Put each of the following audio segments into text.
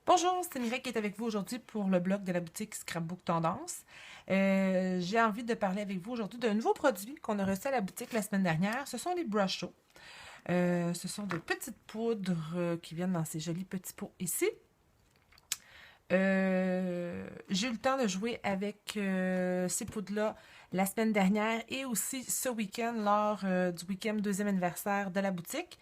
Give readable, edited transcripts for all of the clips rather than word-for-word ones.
Bonjour, c'est Mireille qui est avec vous aujourd'hui pour le blog de la boutique Scrapbook Tendance. J'ai envie de parler avec vous aujourd'hui d'un nouveau produit qu'on a reçu à la boutique la semaine dernière. Ce sont les Brusho. Ce sont de petites poudres qui viennent dans ces jolis petits pots ici. J'ai eu le temps de jouer avec ces poudres-là la semaine dernière et aussi ce week-end lors du week-end deuxième anniversaire de la boutique.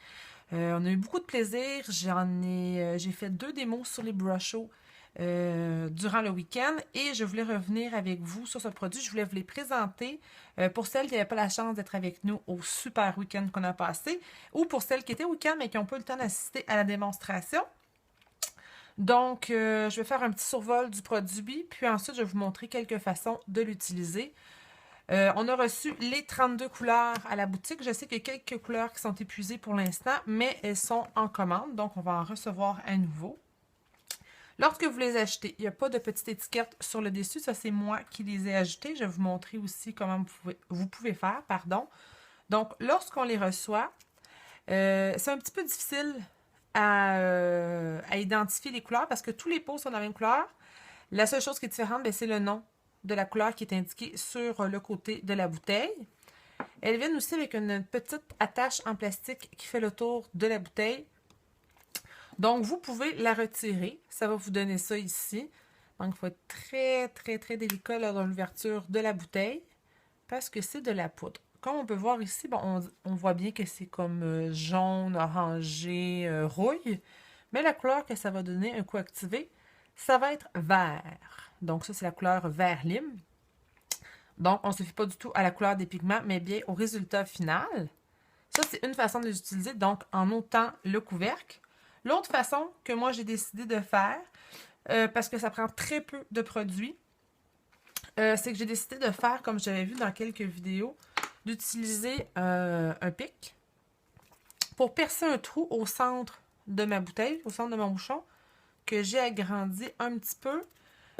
On a eu beaucoup de plaisir. J'ai fait 2 démos sur les Brusho durant le week-end et je voulais revenir avec vous sur ce produit. Je voulais vous les présenter pour celles qui n'avaient pas la chance d'être avec nous au super week-end qu'on a passé ou pour celles qui étaient au week-end mais qui n'ont pas eu le temps d'assister à la démonstration. Donc, je vais faire un petit survol du produit, puis ensuite, je vais vous montrer quelques façons de l'utiliser. On a reçu les 32 couleurs à la boutique. Je sais qu'il y a quelques couleurs qui sont épuisées pour l'instant, mais elles sont en commande, donc on va en recevoir à nouveau. Lorsque vous les achetez, il n'y a pas de petite étiquette sur le dessus. Ça, c'est moi qui les ai ajoutées. Je vais vous montrer aussi comment vous pouvez faire. Donc, lorsqu'on les reçoit, c'est un petit peu difficile à identifier les couleurs parce que tous les pots sont de la même couleur. La seule chose qui est différente, c'est le nom de la couleur qui est indiqué sur le côté de la bouteille. Elles viennent aussi avec une petite attache en plastique qui fait le tour de la bouteille. Donc, vous pouvez la retirer. Ça va vous donner ça ici. Donc, il faut être très, très, très délicat là, dans l'ouverture de la bouteille parce que c'est de la poudre. Comme on peut voir ici, bon, on voit bien que c'est comme jaune, orangé, rouille. Mais la couleur que ça va donner un coup activé, ça va être vert. Donc ça, c'est la couleur vert lime. Donc, on ne se fie pas du tout à la couleur des pigments, mais bien au résultat final. Ça, c'est une façon de les utiliser, donc en ôtant le couvercle. L'autre façon que moi, j'ai décidé de faire, parce que ça prend très peu de produits, c'est que j'ai décidé de faire, comme j'avais vu dans quelques vidéos, d'utiliser un pic pour percer un trou au centre de ma bouteille, au centre de mon bouchon, que j'ai agrandi un petit peu.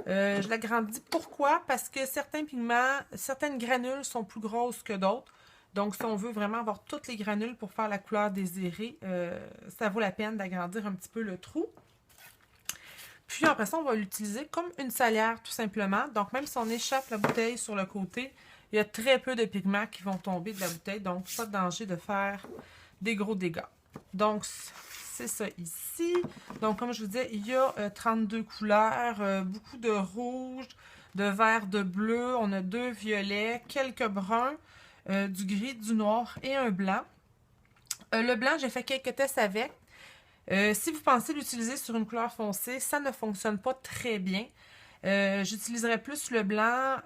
Je l'agrandis pourquoi? Parce que certains pigments, certaines granules sont plus grosses que d'autres. Donc, si on veut vraiment avoir toutes les granules pour faire la couleur désirée, ça vaut la peine d'agrandir un petit peu le trou. Puis après ça, on va l'utiliser comme une salière tout simplement. Donc, même si on échappe la bouteille sur le côté, il y a très peu de pigments qui vont tomber de la bouteille. Donc, pas de danger de faire des gros dégâts. Donc, c'est ça ici. Donc, comme je vous disais, il y a 32 couleurs, beaucoup de rouge, de vert, de bleu. On a 2 violets, quelques bruns, du gris, du noir et un blanc. Le blanc, j'ai fait quelques tests avec. Si vous pensez l'utiliser sur une couleur foncée, ça ne fonctionne pas très bien. J'utiliserai plus le blanc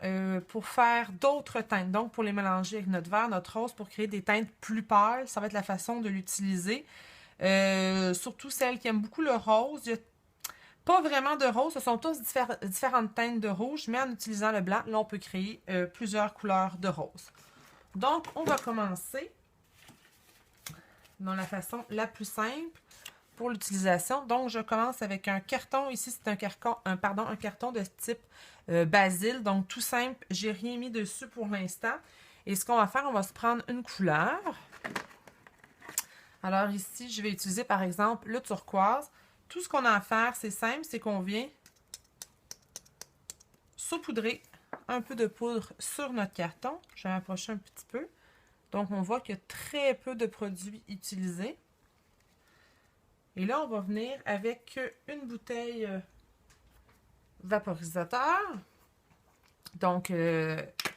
pour faire d'autres teintes, donc pour les mélanger avec notre vert, notre rose, pour créer des teintes plus pâles. Ça va être la façon de l'utiliser. Surtout celles qui aiment beaucoup le rose. Il n'y a pas vraiment de rose, ce sont tous différentes teintes de rouge, mais en utilisant le blanc, là, on peut créer plusieurs couleurs de rose. Donc, on va commencer dans la façon la plus simple pour l'utilisation. Donc, je commence avec un carton. Ici, c'est un carton de type Basil. Donc, tout simple. J'ai rien mis dessus pour l'instant. Et ce qu'on va faire, on va se prendre une couleur. Alors ici, je vais utiliser par exemple le turquoise. Tout ce qu'on a à faire, c'est simple, c'est qu'on vient saupoudrer un peu de poudre sur notre carton. Je vais m'approcher un petit peu. Donc, on voit qu'il y a très peu de produits utilisés. Et là, on va venir avec une bouteille vaporisateur. Donc,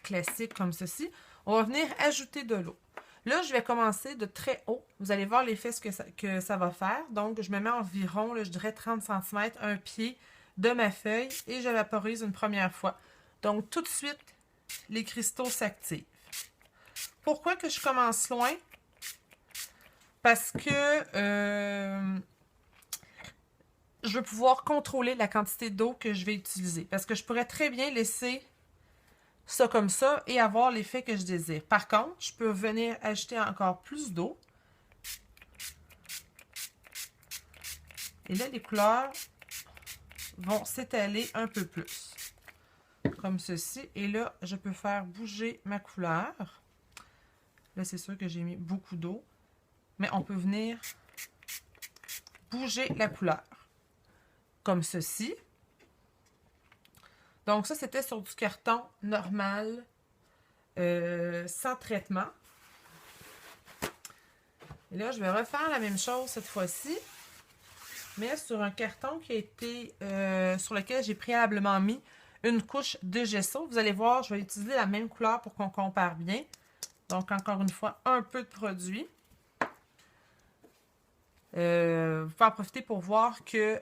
classique comme ceci. On va venir ajouter de l'eau. Là, je vais commencer de très haut. Vous allez voir l'effet que ça va faire. Donc, je me mets environ, là, je dirais 30 cm, un pied de ma feuille et je vaporise une première fois. Donc, tout de suite, les cristaux s'activent. Pourquoi que je commence loin? Parce que je veux pouvoir contrôler la quantité d'eau que je vais utiliser. Parce que je pourrais très bien laisser ça comme ça et avoir l'effet que je désire. Par contre, je peux venir ajouter encore plus d'eau. Et là, les couleurs vont s'étaler un peu plus. Comme ceci. Et là, je peux faire bouger ma couleur. Là, c'est sûr que j'ai mis beaucoup d'eau. Mais on peut venir bouger la couleur. comme ceci. Donc ça, c'était sur du carton normal, sans traitement. Et là, je vais refaire la même chose cette fois-ci, mais sur un carton qui a été, sur lequel j'ai préalablement mis une couche de gesso. Vous allez voir, je vais utiliser la même couleur pour qu'on compare bien. Donc, encore une fois, un peu de produit. Vous pouvez en profiter pour voir que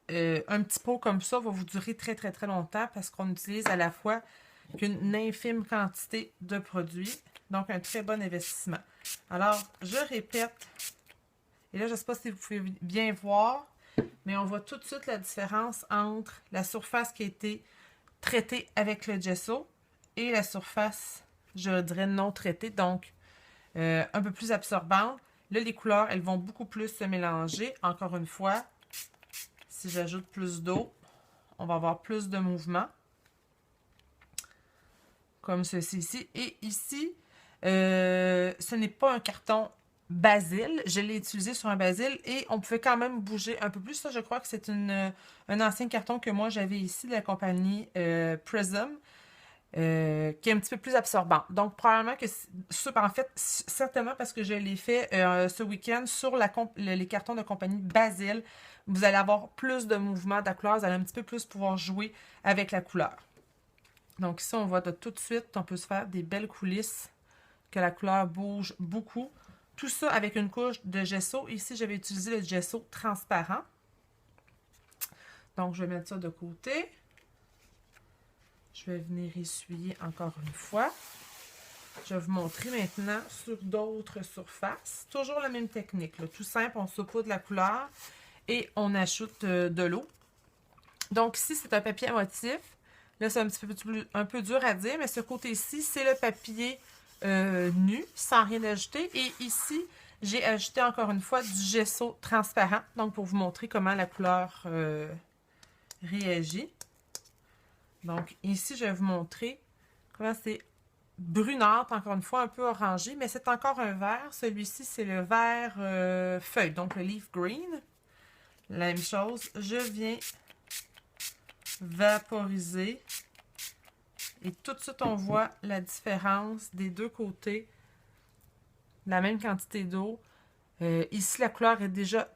un petit pot comme ça va vous durer très, très, très longtemps parce qu'on utilise à la fois qu'une infime quantité de produits. Donc, un très bon investissement. Alors, je répète. Et là, je ne sais pas si vous pouvez bien voir, mais on voit tout de suite la différence entre la surface qui a été traitée avec le gesso et la surface, je dirais, non traitée, donc un peu plus absorbante. Là, les couleurs, elles vont beaucoup plus se mélanger. Encore une fois, si j'ajoute plus d'eau, on va avoir plus de mouvement. Comme ceci ici. Et ici, ce n'est pas un carton basil. Je l'ai utilisé sur un basil et on pouvait quand même bouger un peu plus. Ça, je crois que c'est un ancien carton que moi j'avais ici de la compagnie Prism, qui est un petit peu plus absorbant. Donc, probablement que, en fait, certainement parce que je l'ai fait ce week-end sur les cartons de compagnie Basil, vous allez avoir plus de mouvement de la couleur, vous allez un petit peu plus pouvoir jouer avec la couleur. Donc ici, on voit tout de suite, on peut se faire des belles coulisses, que la couleur bouge beaucoup. Tout ça avec une couche de gesso. Ici, j'avais utilisé le gesso transparent. Donc, je vais mettre ça de côté. Je vais venir essuyer encore une fois. Je vais vous montrer maintenant sur d'autres surfaces. Toujours la même technique, là. Tout simple, on saupoudre la couleur et on ajoute de l'eau. Donc ici, c'est un papier à motif. Là, c'est un peu dur à dire, mais ce côté-ci, c'est le papier nu, sans rien ajouter. Et ici, j'ai ajouté encore une fois du gesso transparent, donc pour vous montrer comment la couleur réagit. Donc ici, je vais vous montrer comment c'est brunâtre, encore une fois, un peu orangé, mais c'est encore un vert. Celui-ci, c'est le vert feuille, donc le leaf green. La même chose, je viens vaporiser. Et tout de suite, on voit la différence des deux côtés. La même quantité d'eau. Ici, la couleur est déjà,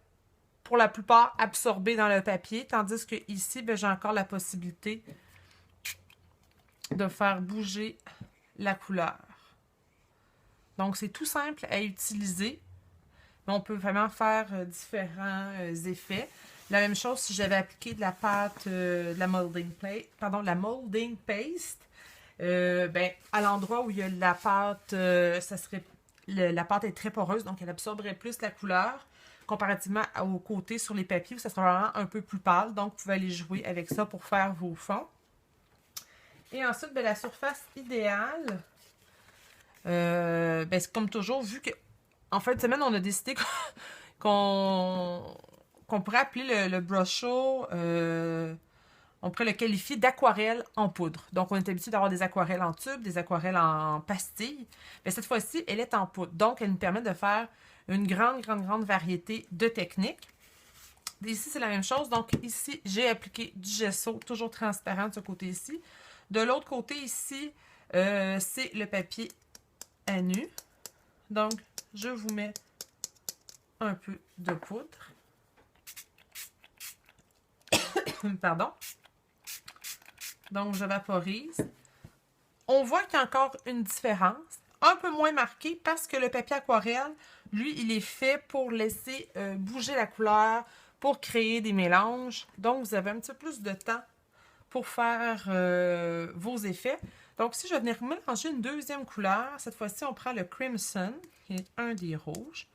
pour la plupart, absorbée dans le papier. Tandis que ici, j'ai encore la possibilité de faire bouger la couleur. Donc, c'est tout simple à utiliser. Mais on peut vraiment faire différents effets. La même chose si j'avais appliqué de la pâte, de la molding paste. À l'endroit où il y a la pâte, la pâte est très poreuse, donc elle absorberait plus la couleur comparativement aux côtés sur les papiers où ça serait vraiment un peu plus pâle. Donc, vous pouvez aller jouer avec ça pour faire vos fonds. Et ensuite, la surface idéale, c'est comme toujours, vu que en fin de semaine, on a décidé qu'on pourrait appeler le brusho, on pourrait le qualifier d'aquarelle en poudre. Donc, on est habitué d'avoir des aquarelles en tube, des aquarelles en pastilles. Mais cette fois-ci, elle est en poudre. Donc, elle nous permet de faire une grande variété de techniques. Ici, c'est la même chose. Donc, ici, j'ai appliqué du gesso, toujours transparent de ce côté-ci. De l'autre côté, ici, c'est le papier à nu. Donc, je vous mets un peu de poudre. Pardon. Donc, je vaporise. On voit qu'il y a encore une différence, un peu moins marquée parce que le papier aquarelle, lui, il est fait pour laisser bouger la couleur, pour créer des mélanges. Donc, vous avez un petit peu plus de temps pour faire vos effets. Donc, si je vais venir mélanger une deuxième couleur, cette fois-ci, on prend le Crimson, qui est un des rouges.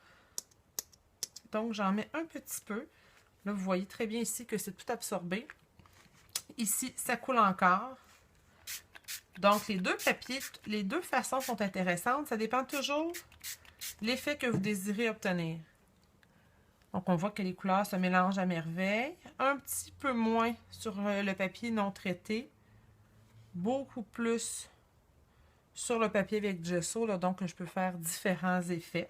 Donc, j'en mets un petit peu. Là, vous voyez très bien ici que c'est tout absorbé. Ici, ça coule encore. Donc, les deux papiers, les deux façons sont intéressantes. Ça dépend toujours de l'effet que vous désirez obtenir. Donc, on voit que les couleurs se mélangent à merveille. Un petit peu moins sur le papier non traité. Beaucoup plus sur le papier avec gesso. Là, donc, je peux faire différents effets.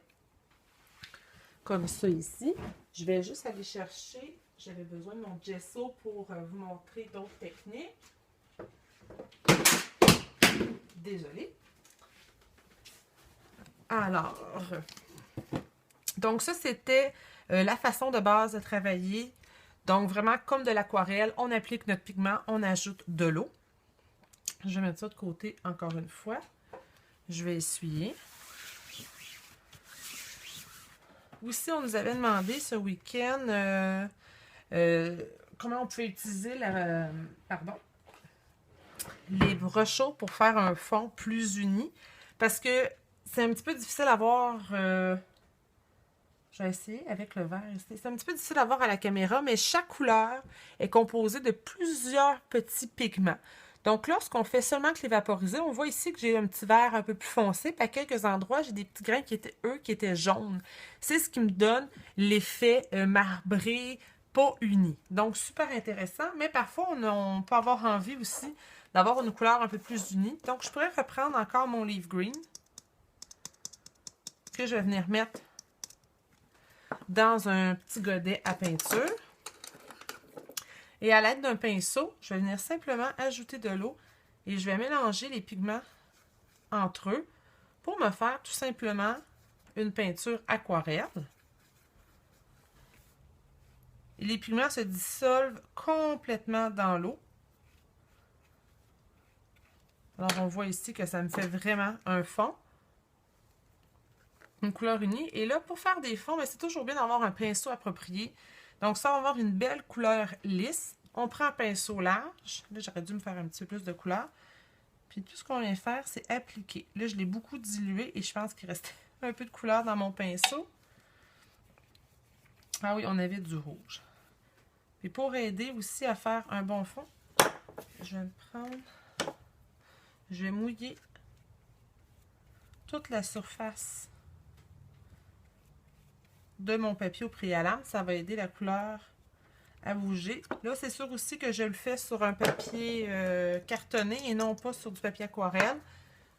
Comme ça ici. Je vais juste aller chercher. j'avais besoin de mon gesso pour vous montrer d'autres techniques. Désolée. Alors, donc ça, c'était la façon de base de travailler. Donc, vraiment, comme de l'aquarelle, on applique notre pigment, on ajoute de l'eau. Je vais mettre ça de côté encore une fois. Je vais essuyer. Aussi, on nous avait demandé ce week-end comment on pouvait utiliser les brochets pour faire un fond plus uni. Parce que c'est un petit peu difficile à voir. Je vais essayer avec le vert ici. C'est un petit peu difficile à voir à la caméra, mais chaque couleur est composée de plusieurs petits pigments. Donc, lorsqu'on fait seulement que les vaporiser, on voit ici que j'ai un petit vert un peu plus foncé. Puis à quelques endroits, j'ai des petits grains qui étaient jaunes. C'est ce qui me donne l'effet marbré, pas uni. Donc, super intéressant. Mais parfois, on peut avoir envie aussi d'avoir une couleur un peu plus unie. Donc, je pourrais reprendre encore mon leaf green que je vais venir mettre dans un petit godet à peinture. Et à l'aide d'un pinceau, je vais venir simplement ajouter de l'eau et je vais mélanger les pigments entre eux pour me faire tout simplement une peinture aquarelle. Et les pigments se dissolvent complètement dans l'eau. Alors, on voit ici que ça me fait vraiment un fond. Une couleur unie. Et là, pour faire des fonds, c'est toujours bien d'avoir un pinceau approprié. Donc, ça va avoir une belle couleur lisse. On prend un pinceau large. Là, j'aurais dû me faire un petit peu plus de couleur. Puis, tout ce qu'on vient faire, c'est appliquer. Là, je l'ai beaucoup dilué et je pense qu'il restait un peu de couleur dans mon pinceau. Ah oui, on avait du rouge. Puis, pour aider aussi à faire un bon fond, je vais me prendre... Je vais mouiller toute la surface de mon papier au préalable. Ça va aider la couleur à bouger. Là, c'est sûr aussi que je le fais sur un papier cartonné et non pas sur du papier aquarelle.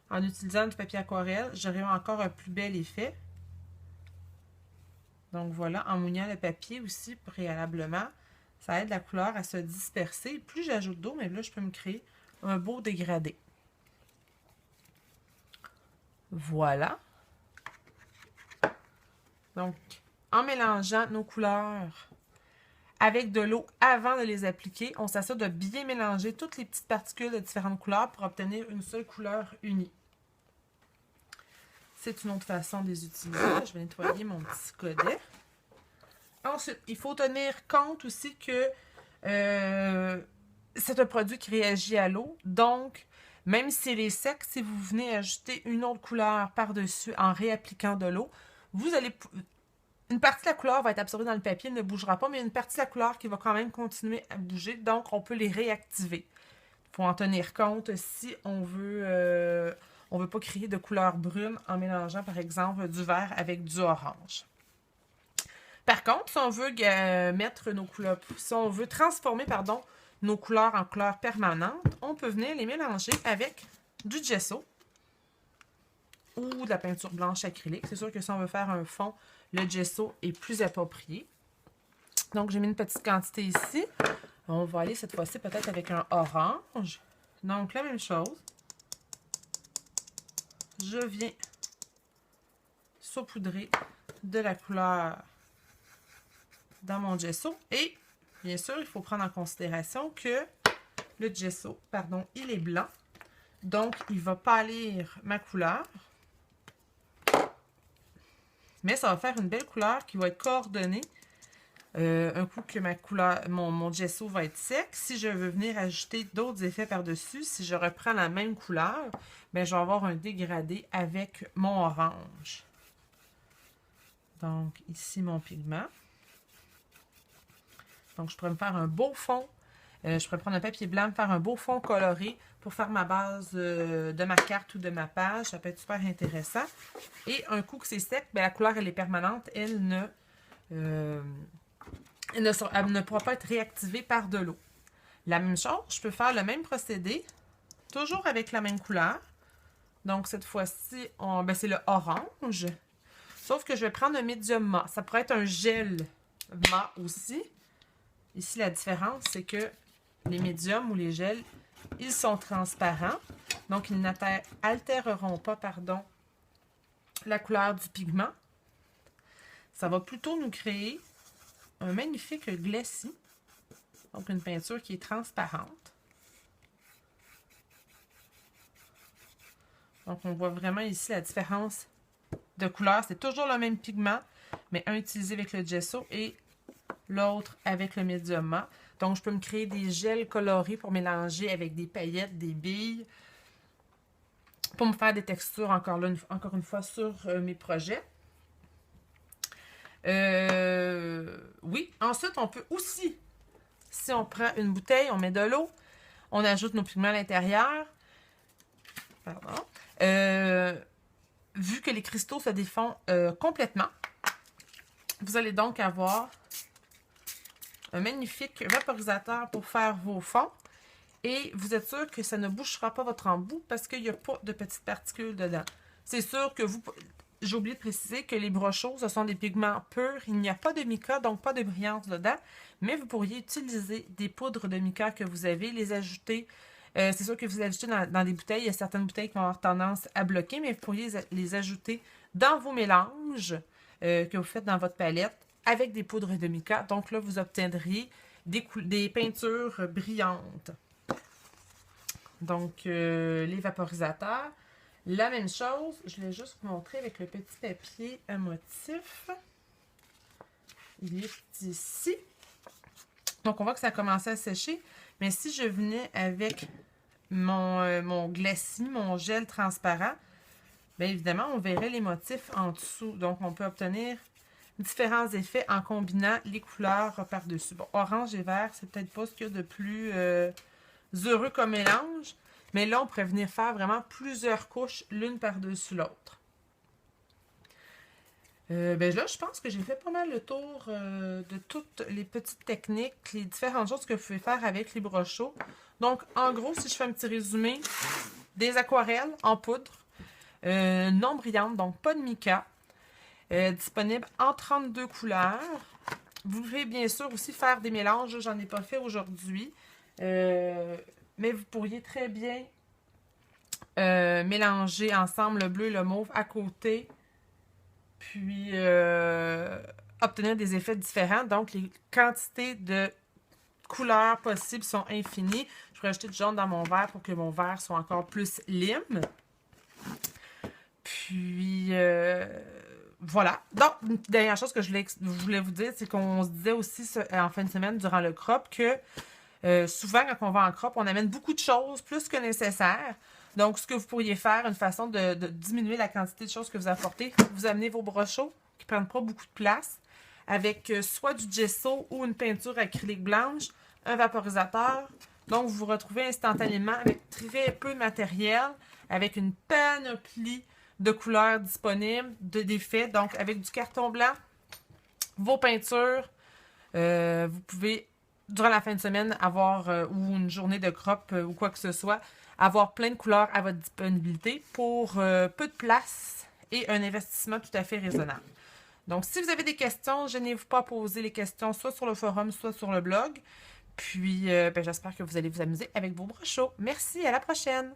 En utilisant du papier aquarelle, j'aurai encore un plus bel effet. Donc voilà, en mouillant le papier aussi préalablement, ça aide la couleur à se disperser. Plus j'ajoute d'eau, mais là, je peux me créer un beau dégradé. Voilà. Donc, en mélangeant nos couleurs avec de l'eau avant de les appliquer, on s'assure de bien mélanger toutes les petites particules de différentes couleurs pour obtenir une seule couleur unie. C'est une autre façon de les utiliser. Je vais nettoyer mon petit godet. Ensuite, il faut tenir compte aussi que c'est un produit qui réagit à l'eau. Donc, même s'il est sec, si vous venez ajouter une autre couleur par-dessus en réappliquant de l'eau, vous allez... Une partie de la couleur va être absorbée dans le papier, elle ne bougera pas, mais il y a une partie de la couleur qui va quand même continuer à bouger, donc on peut les réactiver. Il faut en tenir compte si on veut pas créer de couleur brune en mélangeant par exemple du vert avec du orange. Par contre, si on veut mettre nos couleurs, si on veut transformer nos couleurs en couleurs permanentes, on peut venir les mélanger avec du gesso ou de la peinture blanche acrylique. C'est sûr que si on veut faire un fond, le gesso est plus approprié. Donc, j'ai mis une petite quantité ici. On va aller cette fois-ci peut-être avec un orange. Donc, la même chose. Je viens saupoudrer de la couleur dans mon gesso. Et, bien sûr, il faut prendre en considération que le gesso, il est blanc. Donc, il va pâlir ma couleur. Mais ça va faire une belle couleur qui va être coordonnée. Un coup que mon gesso va être sec. Si je veux venir ajouter d'autres effets par-dessus, si je reprends la même couleur, bien, je vais avoir un dégradé avec mon orange. Donc, ici, mon pigment. Donc, je pourrais me faire un beau fond. Je pourrais prendre un papier blanc, me faire un beau fond coloré pour faire ma base de ma carte ou de ma page. Ça peut être super intéressant. Et un coup que c'est sec, bien, la couleur, elle est permanente. Elle ne pourra pas être réactivée par de l'eau. La même chose, je peux faire le même procédé, toujours avec la même couleur. Donc, cette fois-ci, c'est le orange. Sauf que je vais prendre un médium mat. Ça pourrait être un gel mat aussi. Ici, la différence, c'est que les médiums ou les gels, ils sont transparents. Donc, ils n'altéreront pas, pardon, la couleur du pigment. Ça va plutôt nous créer un magnifique glacis. Donc, une peinture qui est transparente. Donc, on voit vraiment ici la différence de couleur. C'est toujours le même pigment, mais un utilisé avec le gesso et l'autre avec le médium mat. Donc, je peux me créer des gels colorés pour mélanger avec des paillettes, des billes, pour me faire des textures, encore une fois, sur mes projets. Oui, ensuite, on peut aussi, si on prend une bouteille, on met de l'eau, on ajoute nos pigments à l'intérieur. Pardon. Vu que les cristaux se défont complètement, vous allez donc avoir un magnifique vaporisateur pour faire vos fonds. Et vous êtes sûr que ça ne bouchera pas votre embout parce qu'il n'y a pas de petites particules dedans. C'est sûr que j'ai oublié de préciser que les brochaux, ce sont des pigments purs. Il n'y a pas de mica, donc pas de brillance dedans. Mais vous pourriez utiliser des poudres de mica que vous avez, les ajouter. C'est sûr que vous ajoutez dans des bouteilles. Il y a certaines bouteilles qui vont avoir tendance à bloquer, mais vous pourriez les ajouter dans vos mélanges que vous faites dans votre palette avec des poudres de mica. Donc là, vous obtiendriez des peintures brillantes. Donc, les vaporisateurs. La même chose, je vais juste vous montrer avec le petit papier à motif. Il est ici. Donc, on voit que ça a commencé à sécher. Mais si je venais avec mon glacis, mon gel transparent, bien évidemment, on verrait les motifs en dessous. Donc, on peut obtenir différents effets en combinant les couleurs par-dessus. Bon, orange et vert, c'est peut-être pas ce qu'il y a de plus heureux comme mélange. Mais là, on pourrait venir faire vraiment plusieurs couches l'une par-dessus l'autre. Ben là, je pense que j'ai fait pas mal le tour de toutes les petites techniques, les différentes choses que vous pouvez faire avec les brochaux. Donc, en gros, si je fais un petit résumé, des aquarelles en poudre, non brillantes, donc pas de mica, disponibles en 32 couleurs. Vous pouvez bien sûr aussi faire des mélanges, j'en ai pas fait aujourd'hui. Mais vous pourriez très bien mélanger ensemble le bleu et le mauve à côté, puis obtenir des effets différents. Donc, les quantités de couleurs possibles sont infinies. Je pourrais ajouter du jaune dans mon verre pour que mon verre soit encore plus lime. Puis, voilà. Donc, une dernière chose que je voulais vous dire, c'est qu'on se disait aussi en fin de semaine, durant le crop, que souvent, quand on va en crop, on amène beaucoup de choses, plus que nécessaire. Donc, ce que vous pourriez faire, une façon de diminuer la quantité de choses que vous apportez, vous amenez vos brochaux qui ne prennent pas beaucoup de place, avec soit du gesso ou une peinture acrylique blanche, un vaporisateur. Donc, vous vous retrouvez instantanément avec très peu de matériel, avec une panoplie de couleurs disponibles, d'effets. Donc, avec du carton blanc, vos peintures, vous pouvez durant la fin de semaine, avoir, ou une journée de crop ou quoi que ce soit, avoir plein de couleurs à votre disponibilité pour peu de place et un investissement tout à fait raisonnable. Donc, si vous avez des questions, gênez-vous pas à poser les questions soit sur le forum, soit sur le blog. Puis, j'espère que vous allez vous amuser avec vos brochaux. Merci, à la prochaine!